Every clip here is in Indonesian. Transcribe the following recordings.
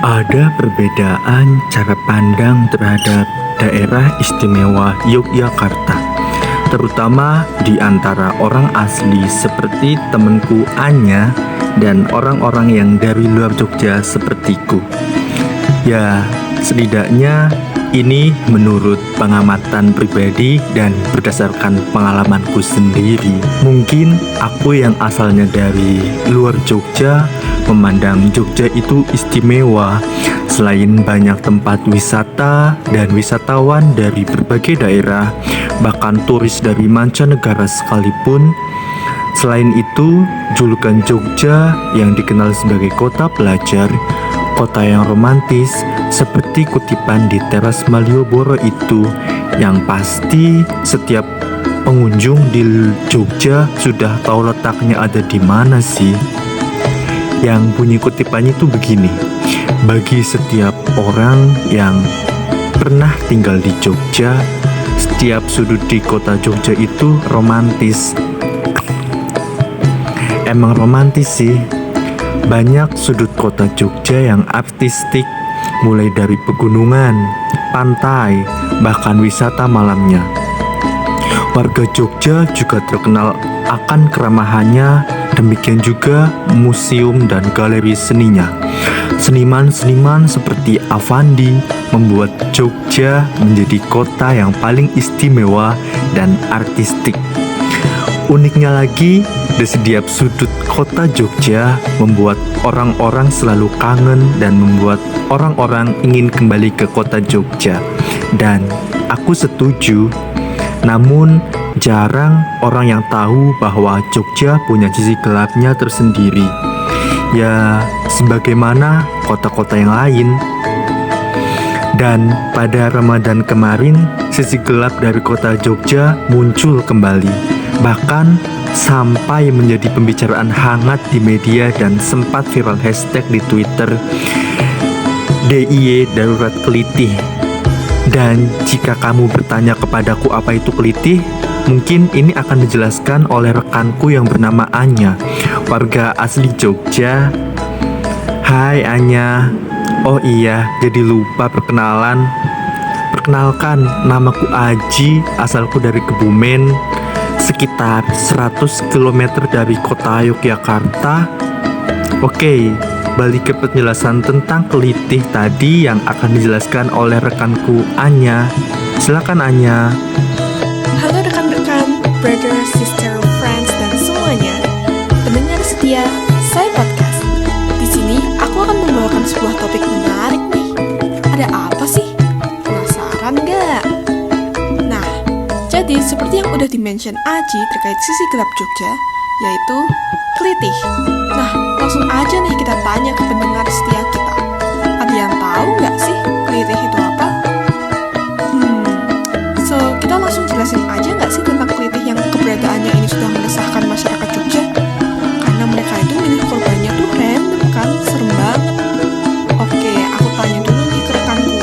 Ada perbedaan cara pandang terhadap daerah istimewa Yogyakarta, terutama di antara orang asli seperti temanku Anya dan orang-orang yang dari luar Jogja sepertiku. Ya, setidaknya ini menurut pengamatan pribadi dan berdasarkan pengalamanku sendiri. Mungkin aku yang asalnya dari luar Jogja memandang Jogja itu istimewa. Selain banyak tempat wisata dan wisatawan dari berbagai daerah, bahkan turis dari mancanegara sekalipun. Selain itu, julukan Jogja yang dikenal sebagai kota pelajar, kota yang romantis, seperti kutipan di teras Malioboro itu, yang pasti setiap pengunjung di Jogja sudah tahu letaknya ada di mana sih. Yang bunyi kutipannya itu begini: bagi setiap orang yang pernah tinggal di Jogja, setiap sudut di kota Jogja itu romantis. Emang romantis sih. Banyak sudut kota Jogja yang artistik, mulai dari pegunungan, pantai, bahkan wisata malamnya. Warga Jogja juga terkenal akan keramahannya, demikian juga museum dan galeri seninya. Seniman-seniman seperti Avandi membuat Jogja menjadi kota yang paling istimewa dan artistik. Uniknya lagi, di setiap sudut kota Jogja membuat orang-orang selalu kangen dan membuat orang-orang ingin kembali ke kota Jogja. Dan aku setuju, namun jarang orang yang tahu bahwa Jogja punya sisi gelapnya tersendiri. Ya, sebagaimana kota-kota yang lain. Dan pada Ramadan kemarin, sisi gelap dari kota Jogja muncul kembali. Bahkan sampai menjadi pembicaraan hangat di media dan sempat viral hashtag di Twitter DIY Darurat Kelitih. Dan jika kamu bertanya kepadaku apa itu kelitih, mungkin ini akan dijelaskan oleh rekanku yang bernama Anya, warga asli Jogja. Hai Anya. Oh iya, jadi lupa perkenalan. Perkenalkan, namaku Aji, asalku dari Kebumen, sekitar 100 km dari kota Yogyakarta. Oke, balik ke penjelasan tentang kelitih tadi yang akan dijelaskan oleh rekanku Anya. Silakan Anya. Halo rekan-rekan, brother, sister, friends, dan semuanya pendengar setia Saya Podcast. Di sini aku akan membawakan sebuah topik menarik nih. Ada apa sih? Penasaran nggak? Nah, jadi seperti yang udah di-mention Aji terkait sisi gelap Jogja, yaitu kelitih. Nah, langsung aja nih kita tanya ke pendengar setia kita. Ada yang tahu nggak sih kelitih itu apa? So, kita langsung jelasin aja nggak sih tentang kelitih yang keberadaannya ini sudah meresahkan masyarakat Jogja? Karena mereka itu milih korbannya tuh random kan, serem banget. Oke, aku tanya dulu nih ke rekanku.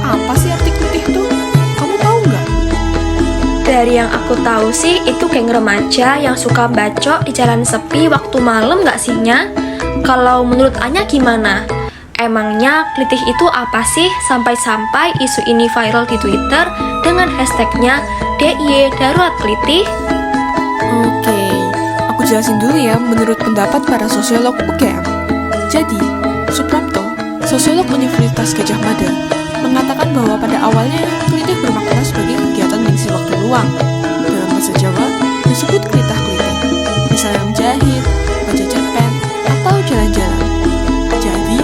Apa sih arti kelitih tuh? Kamu tahu nggak? Dari yang aku tahu sih, itu geng remaja yang suka bacok di jalan sepi waktu malam nggak sih, Nya? Kalau menurut Anya gimana? Emangnya kelitih itu apa sih sampai-sampai isu ini viral di Twitter dengan hashtagnya DIY Darurat Kelitih? Oke, aku jelasin dulu ya menurut pendapat para sosiolog UGM. Jadi, Suprapto, sosiolog Universitas Gadjah Mada, mengatakan bahwa pada awalnya kelitih bermakna sebagai kegiatan mengisi waktu luang. Dalam bahasa Jawa disebut kelitah-kelitih, misalnya menjahit, baca cerpen, atau jalan-jalan. Jadi,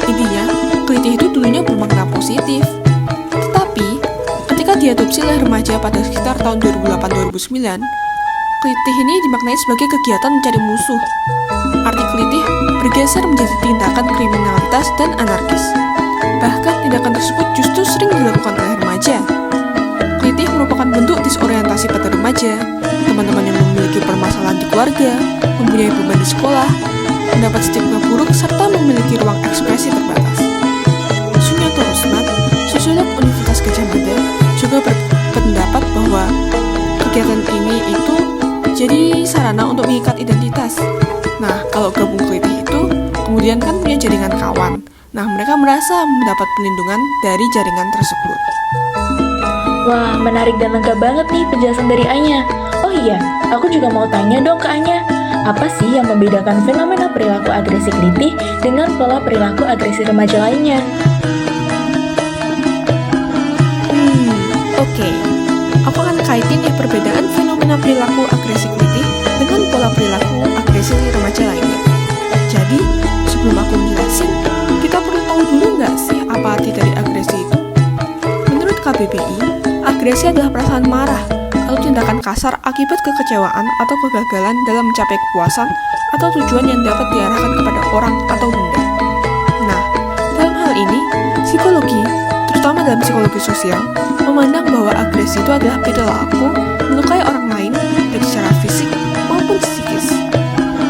intinya kelitih itu dulunya bermakna positif. Tetapi, ketika diadopsi oleh remaja pada sekitar tahun 2008-2009, kelitih ini dimaknai sebagai kegiatan mencari musuh. Arti kelitih bergeser menjadi tindakan kriminalitas dan anarkis. Bahkan tindakan tersebut justru sering dilakukan oleh remaja. Kelitih merupakan bentuk disorientasi pada remaja, teman-teman yang memiliki permasalahan di keluarga, mempunyai beban di sekolah, mendapat stigma buruk, serta memiliki ruang ekspresi terbatas. Sunyoto Rusman, sosiolog Universitas Gadjah Mada, juga berpendapat bahwa kegiatan ini itu jadi sarana untuk mengikat identitas. Nah, kalau gabung kelitih itu, kemudian kan punya jaringan kawan. Nah, mereka merasa mendapat perlindungan dari jaringan tersebut. Wah, menarik dan lengkap banget nih penjelasan dari Anya. Oh iya, aku juga mau tanya dong ke Anya. Apa sih yang membedakan fenomena perilaku agresi kelitih dengan pola perilaku agresi remaja lainnya? Oke. Aku akan kaitin ya perbedaan fenomena perilaku agresi kelitih dengan pola perilaku agresi remaja lainnya. Jadi, sebelum aku menjelasin, kita perlu tahu dulu nggak sih apa arti dari agresi itu? Menurut KBBI, agresi adalah perasaan marah atau tindakan kasar akibat kekecewaan atau kegagalan dalam mencapai kepuasan atau tujuan yang dapat diarahkan kepada orang atau benda. Nah, dalam hal ini, psikologi, terutama dalam psikologi sosial, memandang bahwa agresi itu adalah perilaku melukai orang lain baik secara fisik maupun psikis.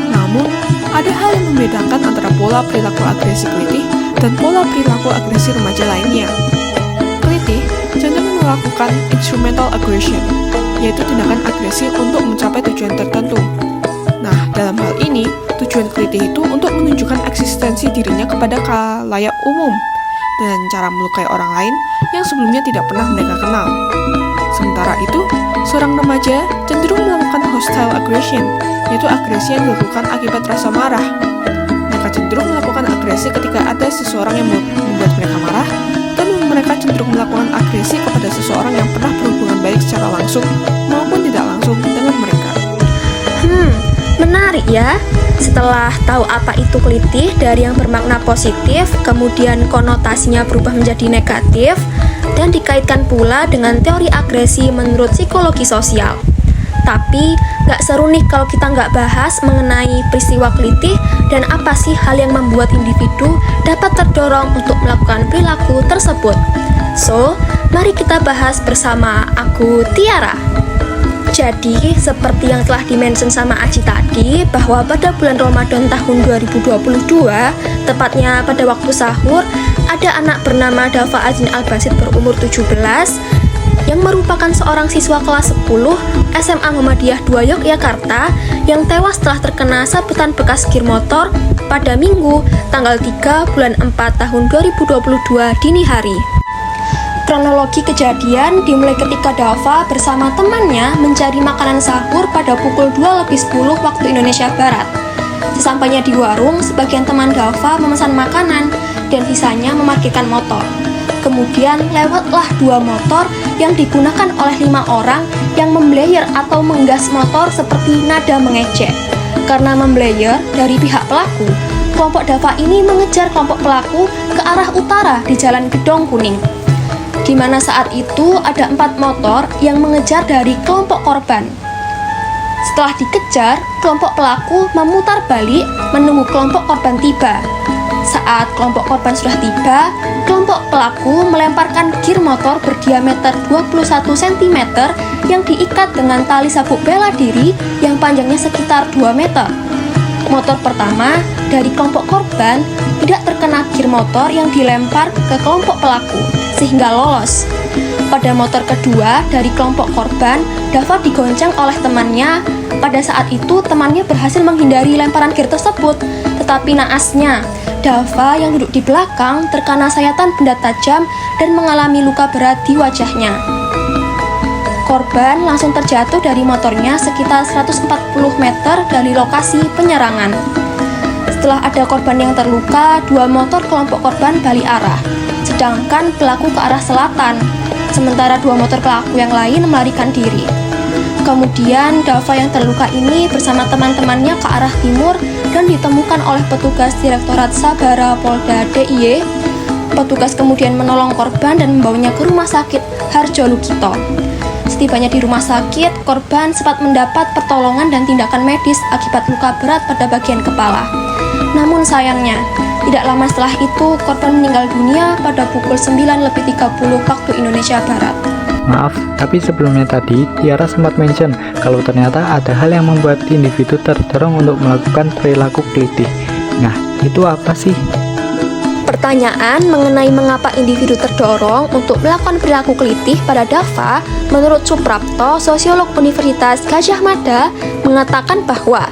Namun, ada hal yang membedakan antara pola perilaku agresi kelitih dan pola perilaku agresi remaja lainnya. Kelitih cenderung melakukan instrumental aggression, yaitu tindakan agresi untuk mencapai tujuan tertentu. Nah, dalam hal ini, tujuan kelitih itu untuk menunjukkan eksistensi dirinya kepada khalayak umum dan cara melukai orang lain yang sebelumnya tidak pernah mereka kenal. Sementara itu, seorang remaja cenderung melakukan hostile aggression, yaitu agresi yang dilakukan akibat rasa marah. Mereka cenderung melakukan agresi ketika ada seseorang yang membuat mereka marah, dan mereka cenderung melakukan agresi kepada seseorang yang pernah berhubungan baik secara langsung maupun tidak langsung dengan mereka. Menarik ya. Setelah tahu apa itu kelitih dari yang bermakna positif, kemudian konotasinya berubah menjadi negatif, dan dikaitkan pula dengan teori agresi menurut psikologi sosial. Tapi, nggak seru nih kalau kita nggak bahas mengenai peristiwa kelitih dan apa sih hal yang membuat individu dapat terdorong untuk melakukan perilaku tersebut. So, mari kita bahas bersama aku, Tiara. Jadi, seperti yang telah dimention sama Aji tadi, bahwa pada bulan Ramadan tahun 2022, tepatnya pada waktu sahur, ada anak bernama Dava Azin Al-Basit berumur 17, yang merupakan seorang siswa kelas 10 SMA Muhammadiyah 2 Yogyakarta, yang tewas setelah terkena sabetan bekas gear motor pada Minggu, tanggal 3 bulan 4 tahun 2022 dini hari. Kronologi kejadian dimulai ketika Dava bersama temannya mencari makanan sahur pada pukul 2:10 waktu Indonesia Barat. Sesampainya di warung, sebagian teman Dava memesan makanan dan sisanya memarkirkan motor. Kemudian lewatlah 2 motor yang digunakan oleh 5 orang yang memblayer atau menggas motor seperti nada mengejek. Karena memblayer dari pihak pelaku, kelompok Dava ini mengejar kelompok pelaku ke arah utara di Jalan Gedong Kuning, di mana saat itu ada 4 motor yang mengejar dari kelompok korban. Setelah dikejar, kelompok pelaku memutar balik menunggu kelompok korban tiba. Saat kelompok korban sudah tiba, kelompok pelaku melemparkan gear motor berdiameter 21 cm yang diikat dengan tali sabuk bela diri yang panjangnya sekitar 2 meter. Motor pertama dari kelompok korban tidak terkena gear motor yang dilempar ke kelompok pelaku, sehingga lolos. Pada motor kedua dari kelompok korban, Dava digoncang oleh temannya. Pada saat itu, temannya berhasil menghindari lemparan gear tersebut. Tetapi naasnya, Dava yang duduk di belakang terkena sayatan benda tajam dan mengalami luka berat di wajahnya. Korban langsung terjatuh dari motornya sekitar 140 meter dari lokasi penyerangan. Setelah ada korban yang terluka, 2 motor kelompok korban balik arah, sedangkan pelaku ke arah selatan, sementara 2 motor pelaku yang lain melarikan diri. Kemudian Dava yang terluka ini bersama teman-temannya ke arah timur dan ditemukan oleh petugas Direktorat Sabara Polda DIY. Petugas kemudian menolong korban dan membawanya ke rumah sakit Harjo Lukito. Setibanya di rumah sakit, korban sempat mendapat pertolongan dan tindakan medis akibat luka berat pada bagian kepala. Namun sayangnya, tidak lama setelah itu korban meninggal dunia pada pukul 9:30 waktu Indonesia Barat. Maaf, tapi sebelumnya tadi Tiara sempat mention kalau ternyata ada hal yang membuat individu terdorong untuk melakukan perilaku kelitih. Nah, itu apa sih? Pertanyaan mengenai mengapa individu terdorong untuk melakukan perilaku kelitih pada Dava, menurut Suprapto, sosiolog Universitas Gadjah Mada, mengatakan bahwa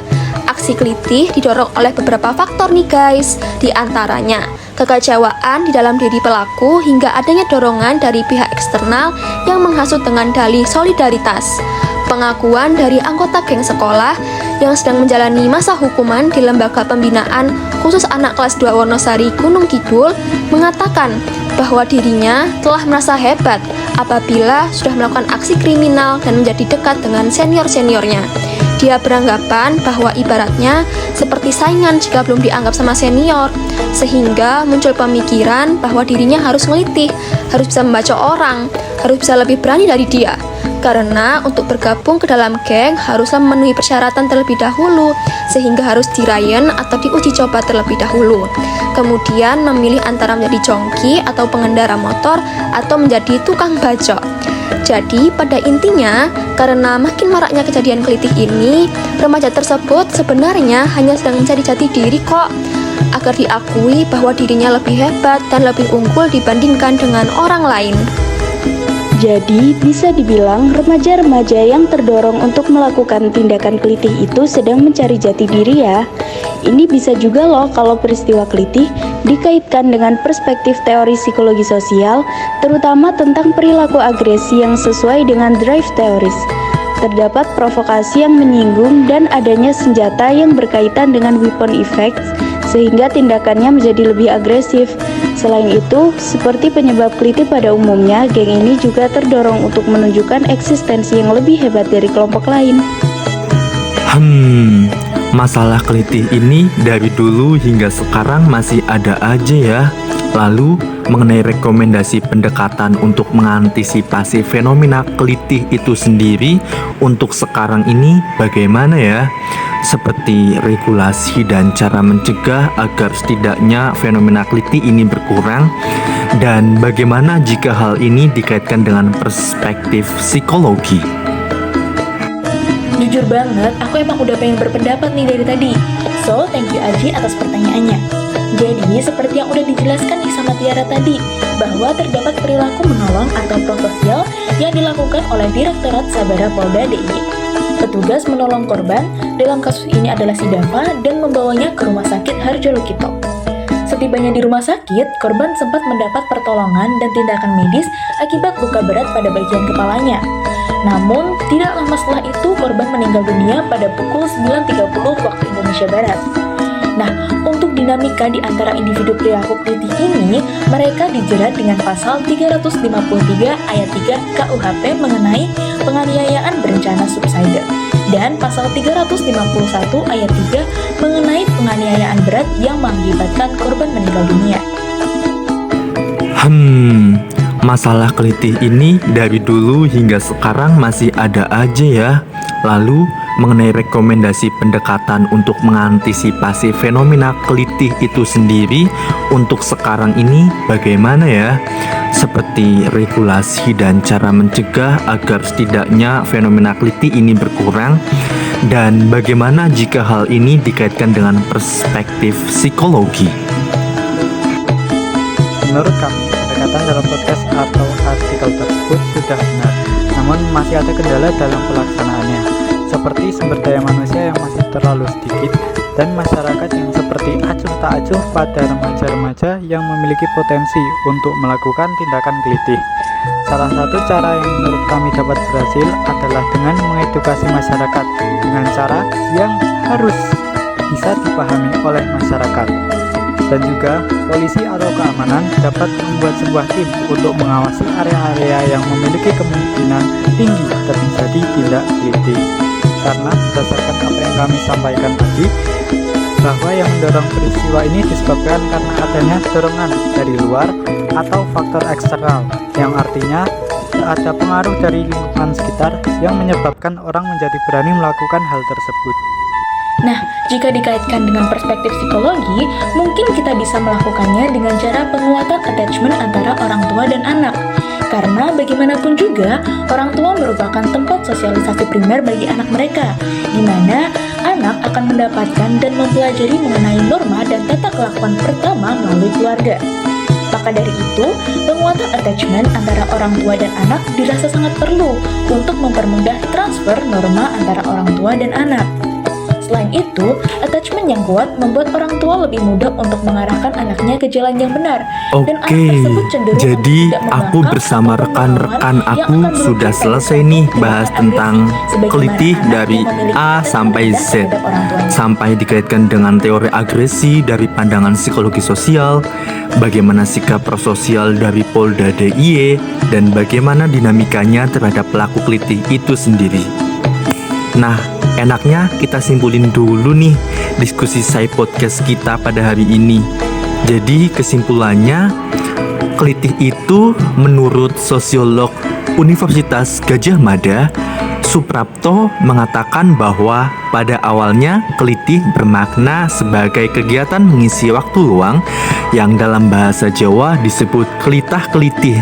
aksi kelitih didorong oleh beberapa faktor nih guys, di antaranya kekecewaan di dalam diri pelaku, hingga adanya dorongan dari pihak eksternal yang menghasut dengan dalih solidaritas. Pengakuan dari anggota geng sekolah yang sedang menjalani masa hukuman di lembaga pembinaan khusus anak kelas 2 Wonosari Gunung Kidul mengatakan bahwa dirinya telah merasa hebat apabila sudah melakukan aksi kriminal dan menjadi dekat dengan senior-seniornya. Dia beranggapan bahwa ibaratnya seperti saingan jika belum dianggap sama senior, sehingga muncul pemikiran bahwa dirinya harus ngelitih, harus bisa membaca orang, harus bisa lebih berani dari dia. Karena untuk bergabung ke dalam geng haruslah memenuhi persyaratan terlebih dahulu, sehingga harus dirayen atau diuji coba terlebih dahulu. Kemudian memilih antara menjadi jongki atau pengendara motor atau menjadi tukang bacok. Jadi pada intinya, karena makin maraknya kejadian kelitih ini, remaja tersebut sebenarnya hanya sedang mencari jati diri kok, agar diakui bahwa dirinya lebih hebat dan lebih unggul dibandingkan dengan orang lain. Jadi, bisa dibilang remaja-remaja yang terdorong untuk melakukan tindakan kelitih itu sedang mencari jati diri ya. Ini bisa juga loh kalau peristiwa kelitih dikaitkan dengan perspektif teori psikologi sosial, terutama tentang perilaku agresi yang sesuai dengan drive theories. Terdapat provokasi yang menyinggung dan adanya senjata yang berkaitan dengan weapon effects, sehingga tindakannya menjadi lebih agresif. Selain itu, seperti penyebab kelitih pada umumnya, geng ini juga terdorong untuk menunjukkan eksistensi yang lebih hebat dari kelompok lain. Masalah kelitih ini dari dulu hingga sekarang masih ada aja ya. Lalu, mengenai rekomendasi pendekatan untuk mengantisipasi fenomena kelitih itu sendiri untuk sekarang ini bagaimana ya? Seperti regulasi dan cara mencegah agar setidaknya fenomena kelitih ini berkurang, dan bagaimana jika hal ini dikaitkan dengan perspektif psikologi? Jujur banget, aku emang udah pengen berpendapat nih dari tadi. So, thank you Aji atas pertanyaannya. Jadi, seperti yang udah dijelaskan nih sama Tiara tadi, bahwa terdapat perilaku menolong atau prososial yang dilakukan oleh Direktorat Sabara Polda DIY. Petugas menolong korban, dalam kasus ini adalah si Dava, dan membawanya ke rumah sakit Harjo Lukito. Setibanya di rumah sakit, korban sempat mendapat pertolongan dan tindakan medis akibat luka berat pada bagian kepalanya. Namun, tidak lama setelah itu korban meninggal dunia pada pukul 9.30 waktu Indonesia Barat. Nah, untuk dinamika di antara individu perilaku kelitih ini, mereka dijerat dengan pasal 353 ayat 3 KUHP mengenai penganiayaan berencana subsider dan pasal 351 ayat 3 mengenai penganiayaan berat yang mengakibatkan korban meninggal dunia. Masalah kelitih ini dari dulu hingga sekarang masih ada aja ya. Lalu, mengenai rekomendasi pendekatan untuk mengantisipasi fenomena kelitih itu sendiri untuk sekarang ini bagaimana ya? Seperti regulasi dan cara mencegah agar setidaknya fenomena kelitih ini berkurang, dan bagaimana jika hal ini dikaitkan dengan perspektif psikologi? Menurut kami, pendekatan dalam podcast atau artikel tersebut sudah benar, namun masih ada kendala dalam pelaksanaannya, seperti sumber daya manusia yang masih terlalu sedikit dan masyarakat yang seperti acuh tak acuh pada remaja-remaja yang memiliki potensi untuk melakukan tindakan kelitih. Salah satu cara yang menurut kami dapat berhasil adalah dengan mengedukasi masyarakat dengan cara yang harus bisa dipahami oleh masyarakat. Dan juga polisi atau keamanan dapat membuat sebuah tim untuk mengawasi area-area yang memiliki kemungkinan tinggi terjadi tindak kelitih. Karena berdasarkan apa yang kami sampaikan tadi, bahwa yang mendorong peristiwa ini disebabkan karena adanya dorongan dari luar atau faktor eksternal, yang artinya ada pengaruh dari lingkungan sekitar yang menyebabkan orang menjadi berani melakukan hal tersebut. Nah, jika dikaitkan dengan perspektif psikologi, mungkin kita bisa melakukannya dengan cara penguatan attachment antara orang tua dan anak. Karena bagaimanapun juga, orang tua merupakan tempat sosialisasi primer bagi anak mereka, di mana anak akan mendapatkan dan mempelajari mengenai norma dan tata kelakuan pertama melalui keluarga. Maka dari itu, penguatan attachment antara orang tua dan anak dirasa sangat perlu untuk mempermudah transfer norma antara orang tua dan anak. Selain itu, attachment yang kuat membuat orang tua lebih mudah untuk mengarahkan anaknya ke jalan yang benar. Dan anak Oke, tersebut cenderung jadi tidak aku membangkang bersama ataupun rekan-rekan melawan yang aku akan sudah merugikan selesai nih tindakan bahas agresif, tentang sebagaimana kelitih anak dari yang memiliki A attachment sampai rendah Z, terhadap orang tuanya. sampai dikaitkan dengan teori agresi dari pandangan psikologi sosial, bagaimana sikap prososial dari Polda DIY, dan bagaimana dinamikanya terhadap pelaku kelitih itu sendiri. Nah, enaknya kita simpulin dulu nih diskusi Say Podcast kita pada hari ini. Jadi kesimpulannya, kelitih itu menurut sosiolog Universitas Gadjah Mada, Suprapto, mengatakan bahwa pada awalnya kelitih bermakna sebagai kegiatan mengisi waktu luang yang dalam bahasa Jawa disebut kelitah kelitih.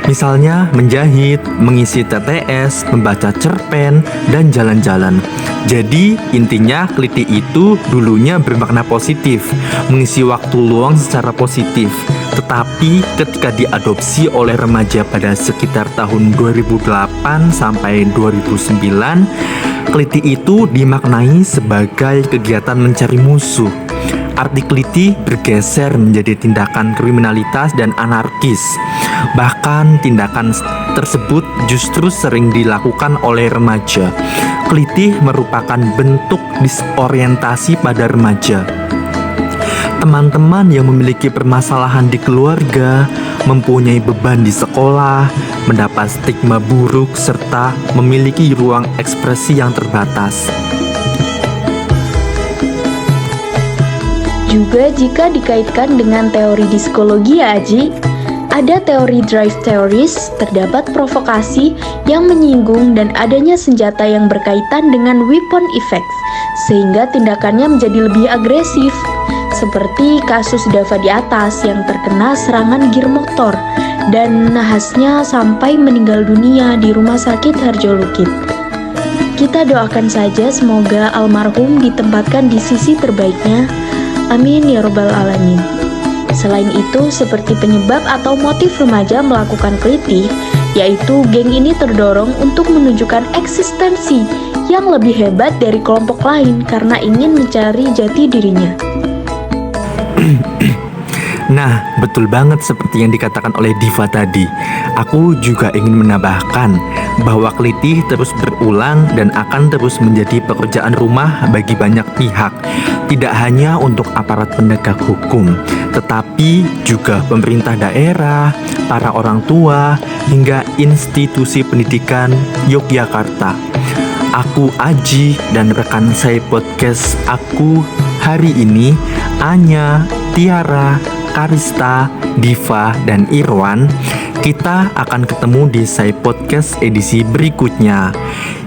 Misalnya menjahit, mengisi TTS, membaca cerpen, dan jalan-jalan. Jadi intinya kelitih itu dulunya bermakna positif, mengisi waktu luang secara positif. Tetapi ketika diadopsi oleh remaja pada sekitar tahun 2008 sampai 2009, kelitih itu dimaknai sebagai kegiatan mencari musuh. Arti kelitih bergeser menjadi tindakan kriminalitas dan anarkis. Bahkan tindakan tersebut justru sering dilakukan oleh remaja. Kelitih merupakan bentuk disorientasi pada remaja. Teman-teman yang memiliki permasalahan di keluarga, mempunyai beban di sekolah, mendapat stigma buruk, serta memiliki ruang ekspresi yang terbatas. Juga jika dikaitkan dengan teori di psikologi ya Aji, ada teori drive theories, terdapat provokasi yang menyinggung dan adanya senjata yang berkaitan dengan weapon effects, sehingga tindakannya menjadi lebih agresif. Seperti kasus Dava di atas yang terkena serangan gear motor dan nahasnya sampai meninggal dunia di rumah sakit Harjolukit. Kita doakan saja semoga almarhum ditempatkan di sisi terbaiknya. Amin ya robbal alamin. Selain itu, seperti penyebab atau motif remaja melakukan kelitih, yaitu geng ini terdorong untuk menunjukkan eksistensi yang lebih hebat dari kelompok lain karena ingin mencari jati dirinya. Nah, betul banget seperti yang dikatakan oleh Diva tadi. Aku juga ingin menambahkan bahwa kelitih terus berulang dan akan terus menjadi pekerjaan rumah bagi banyak pihak. Tidak hanya untuk aparat penegak hukum, tetapi juga pemerintah daerah, para orang tua, hingga institusi pendidikan Yogyakarta. Aku Aji dan rekan Say Podcast aku hari ini, Anya, Tiara, Karista, Diva, dan Irwan, kita akan ketemu di Say Podcast edisi berikutnya.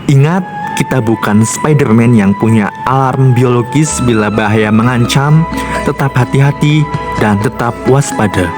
Ingat, kita bukan Spider-Man yang punya alarm biologis bila bahaya mengancam. Tetap hati-hati dan tetap waspada.